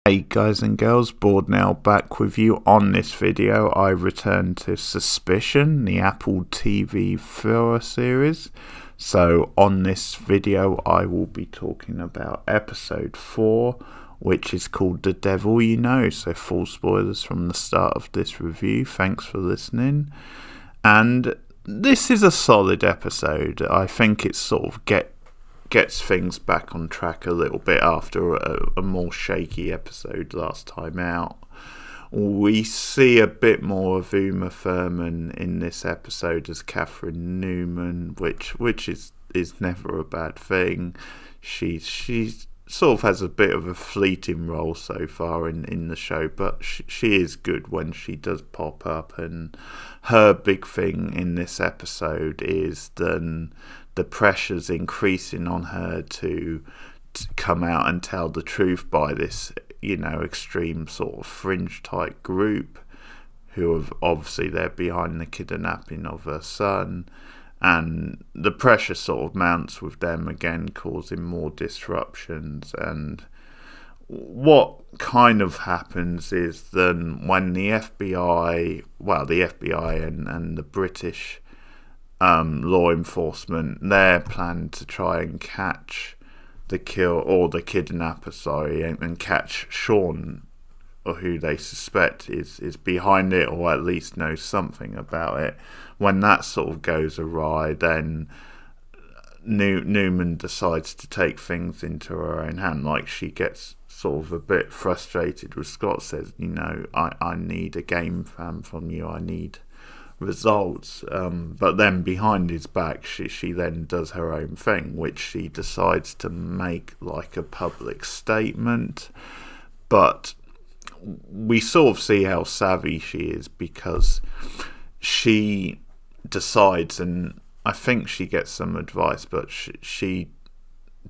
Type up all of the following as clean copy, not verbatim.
Hey guys and girls, Bored Now back with you. On this video I return to Suspicion, the Apple TV thriller series. So on this video I will be talking about episode 4, which is called The Devil You Know. So full spoilers from the start of this review. Thanks for listening. And this is a solid episode. I think it sort of gets things back on track a little bit after a more shaky episode last time out. We see a bit more of Uma Thurman in this episode as Catherine Newman, which is never a bad thing. She sort of has a bit of a fleeting role so far in the show, but she is good when she does pop up, and her big thing in this episode is then the pressure's increasing on her to come out and tell the truth by this, extreme sort of fringe type group who have obviously they're behind the kidnapping of her son, and the pressure sort of mounts with them again, causing more disruptions. And what kind of happens is then when the FBI and the British law enforcement, their plan to try and catch the kidnapper, and catch Sean, or who they suspect is behind it, or at least knows something about it. When that sort of goes awry, then Newman decides to take things into her own hand. Like, she gets sort of a bit frustrated with Scott, says, I need a game plan from you, I need results, but then behind his back she then does her own thing, which she decides to make like a public statement. But we sort of see how savvy she is, because she decides, and I think she gets some advice, but she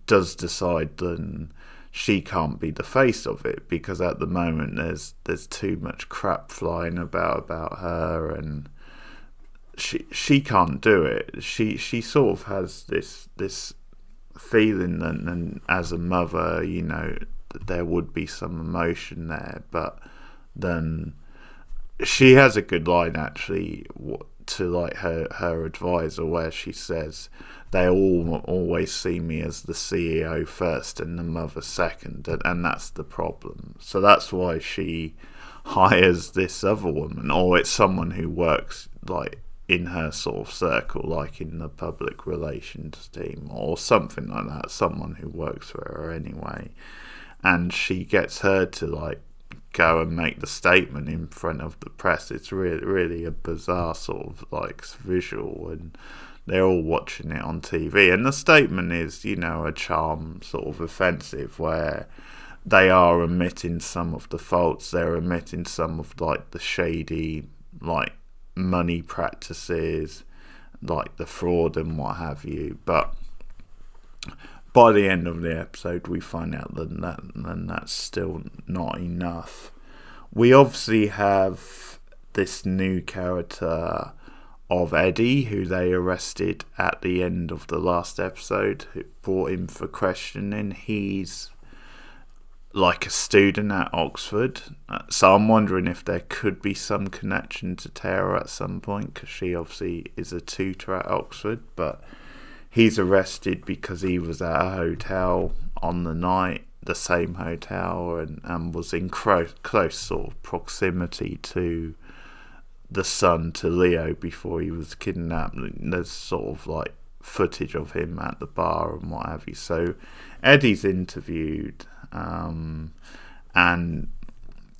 does decide that she can't be the face of it, because at the moment there's too much crap flying about her, and she can't do it. She sort of has this feeling that, and as a mother, that there would be some emotion there. But then she has a good line actually to like her advisor, where she says they always see me as the CEO first and the mother second, and that's the problem. So that's why she hires this other woman, or it's someone who works like in her sort of circle, like in the public relations team or something like that, someone who works for her anyway. And she gets her to like go and make the statement in front of the press. It's really a bizarre sort of like visual, and they're all watching it on TV. And the statement is, a charm sort of offensive, where they are admitting some of the faults, they're admitting some of like the shady like money practices, like the fraud and what have you. But by the end of the episode we find out that that's still not enough. We obviously have this new character of Eddie, who they arrested at the end of the last episode, who brought him for questioning. He's like a student at Oxford, so I'm wondering if there could be some connection to Tara at some point, because she obviously is a tutor at Oxford. But he's arrested because he was at a hotel on the night, the same hotel, and was in close sort of proximity to the son, to Leo, before he was kidnapped. There's sort of like footage of him at the bar and what have you. So Eddie's interviewed, and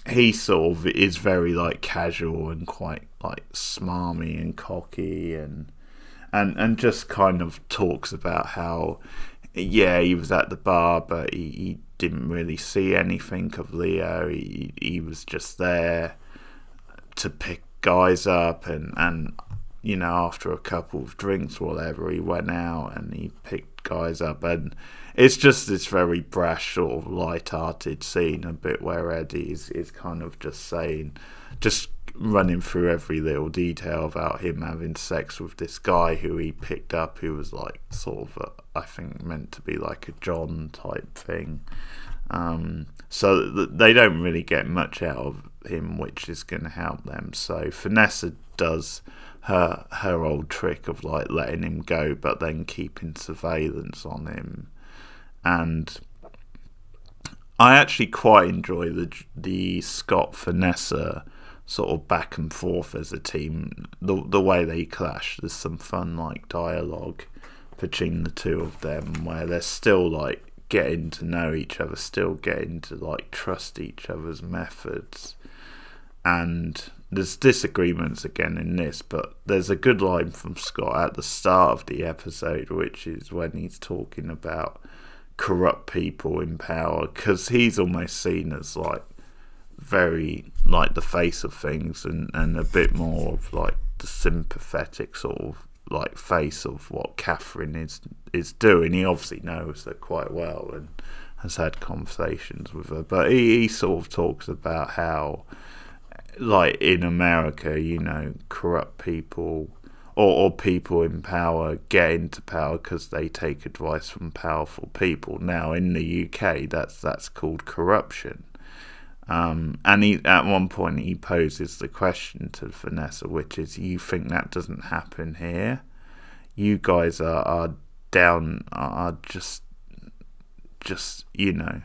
he sort of is very like casual and quite like smarmy and cocky, and just kind of talks about how he was at the bar, but he didn't really see anything of Leo. He was just there to pick guys up, and after a couple of drinks or whatever, he went out and he picked guys up. And it's just this very brash sort of light-hearted scene, a bit where Eddie is kind of just running through every little detail about him having sex with this guy who he picked up, who was like sort of I think meant to be like a John type thing. So they don't really get much out of him, which is going to help them. So Vanessa does her old trick of like letting him go, but then keeping surveillance on him. And I actually quite enjoy the Scott Vanessa sort of back and forth as a team. The way they clash, there's some fun like dialogue between the two of them where they're still like getting to know each other, still getting to like trust each other's methods. And there's disagreements again in this, but there's a good line from Scott at the start of the episode, which is when he's talking about corrupt people in power, because he's almost seen as like very like the face of things, and a bit more of like the sympathetic sort of like face of what Catherine is doing. He obviously knows her quite well and has had conversations with her, but he sort of talks about how like in America, you know, corrupt people or people in power get into power because they take advice from powerful people. Now in the UK, that's called corruption. And he, at one point, he poses the question to Vanessa, which is, you think that doesn't happen here? You guys are just you know,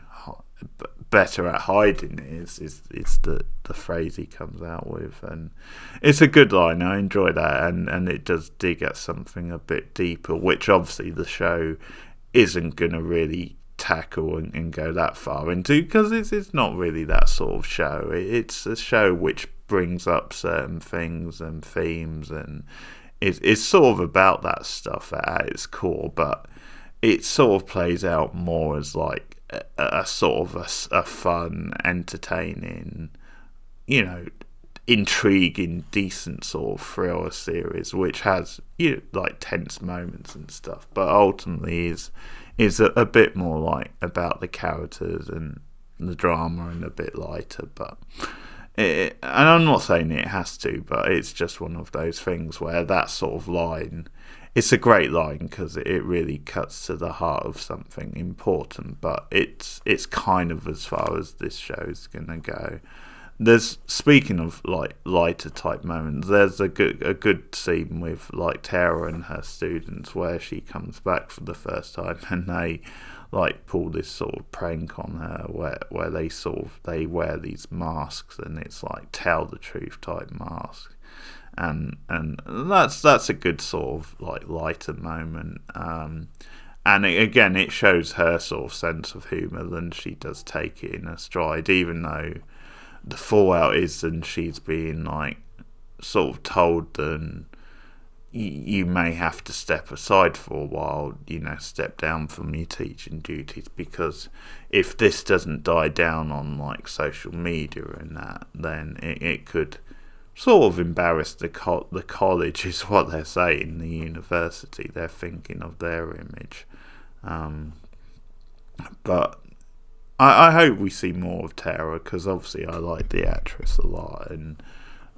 better at hiding it is the phrase he comes out with. And it's a good line. I enjoy that, and it does dig at something a bit deeper, which obviously the show isn't going to really tackle and go that far into, because it's not really that sort of show. It's a show which brings up certain things and themes, and it's sort of about that stuff at its core, but it sort of plays out more as like a sort of a fun, entertaining, you know, intriguing, decent sort of thriller series, which has, you know, like tense moments and stuff, but ultimately is a bit more like about the characters and the drama, and a bit lighter. But and I'm not saying it has to, but it's just one of those things where that sort of line, it's a great line because it really cuts to the heart of something important, but it's kind of as far as this show is gonna go. There's, speaking of like lighter type moments, there's a good scene with like Tara and her students where she comes back for the first time, and they like pull this sort of prank on her where they wear these masks, and it's like tell the truth type mask, and that's a good sort of like lighter moment. And again, it shows her sort of sense of humour, and she does take it in her stride, even though the fallout is, and she's being like sort of told that you may have to step aside for a while, you know, step down from your teaching duties, because if this doesn't die down on like social media and that, then it could sort of embarrass the college, is what they're saying, the university. They're thinking of their image. But I hope we see more of Tara, because obviously I like the actress a lot, and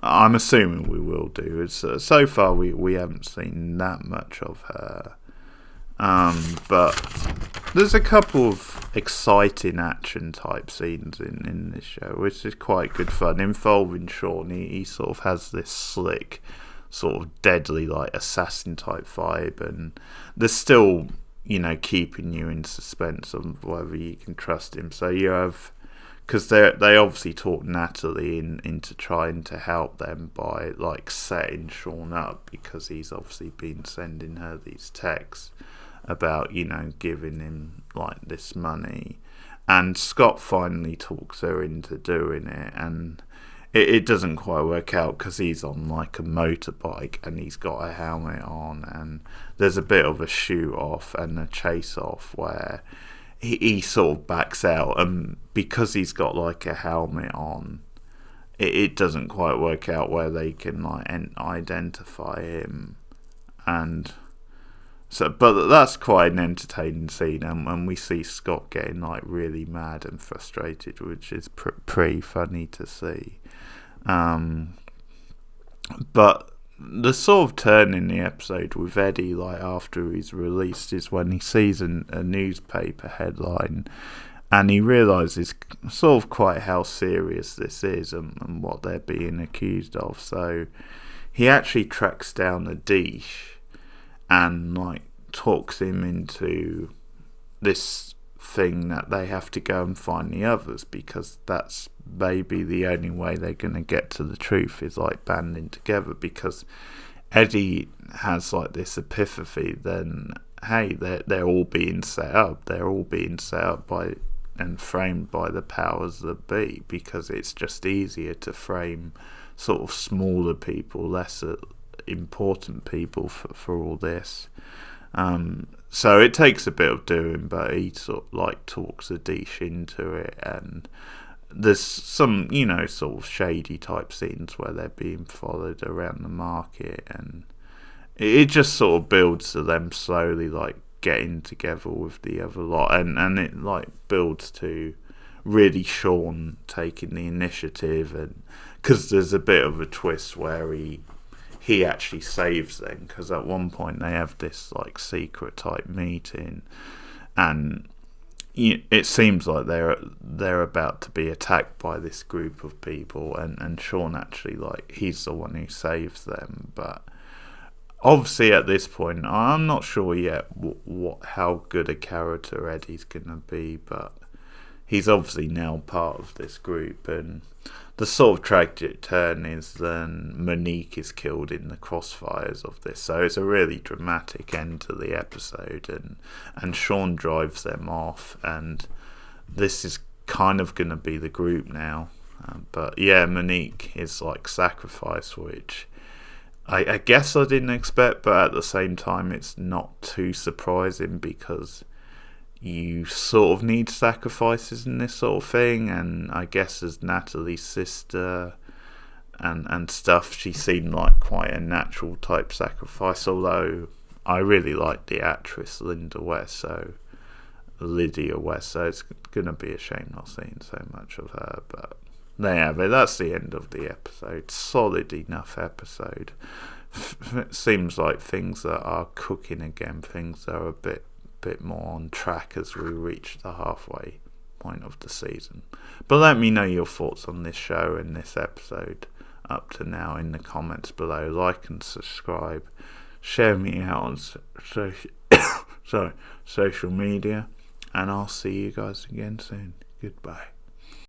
I'm assuming we will do. So far we haven't seen that much of her, but there's a couple of exciting action type scenes in this show, which is quite good fun, involving Sean. He sort of has this slick, sort of deadly like assassin type vibe, and there's still, you know, keeping you in suspense of whether you can trust him. So you have, because they obviously talk Natalie into trying to help them by like setting Sean up, because he's obviously been sending her these texts about, you know, giving him like this money, and Scott finally talks her into doing it, and it doesn't quite work out because he's on like a motorbike and he's got a helmet on, and there's a bit of a shoot off and a chase off where he sort of backs out, and because he's got like a helmet on, it doesn't quite work out where they can like identify him. And so, but that's quite an entertaining scene, and we see Scott getting like really mad and frustrated, which is pretty funny to see. But the sort of turn in the episode with Eddie, like after he's released, is when he sees a newspaper headline, and he realises sort of quite how serious this is and what they're being accused of. So he actually tracks down Adish and like talks him into this thing that they have to go and find the others, because that's maybe the only way they're going to get to the truth, is like banding together. Because Eddie has like this epiphany, then hey, they're all being set up. They're all being set up by and framed by the powers that be, because it's just easier to frame sort of smaller people, lesser important people for all this. So it takes a bit of doing, but he sort of like talks Adish into it, and there's some, sort of shady type scenes where they're being followed around the market, and it just sort of builds to them slowly like getting together with the other lot, and it like builds to really Sean taking the initiative, and because there's a bit of a twist where he actually saves them, because at one point they have this like secret type meeting, and it seems like they're about to be attacked by this group of people, and Sean actually, like, he's the one who saves them. But obviously at this point I'm not sure yet how good a character Eddie's gonna be, but he's obviously now part of this group. And the sort of tragic turn is then Monique is killed in the crossfires of this, so it's a really dramatic end to the episode, and Sean drives them off, and this is kind of going to be the group now. But yeah, Monique is like sacrificed, which I guess I didn't expect, but at the same time it's not too surprising, because you sort of need sacrifices in this sort of thing, and I guess as Natalie's sister and stuff, she seemed like quite a natural type sacrifice, although I really like the actress Lydia West, so it's gonna be a shame not seeing so much of her. But there you have it, that's the end of the episode. Solid enough episode. It seems like things that are cooking again, things that are a bit more on track as we reach the halfway point of the season. But let me know your thoughts on this show and this episode up to now in the comments below. Like and subscribe, share me out on social media, and I'll see you guys again soon. Goodbye.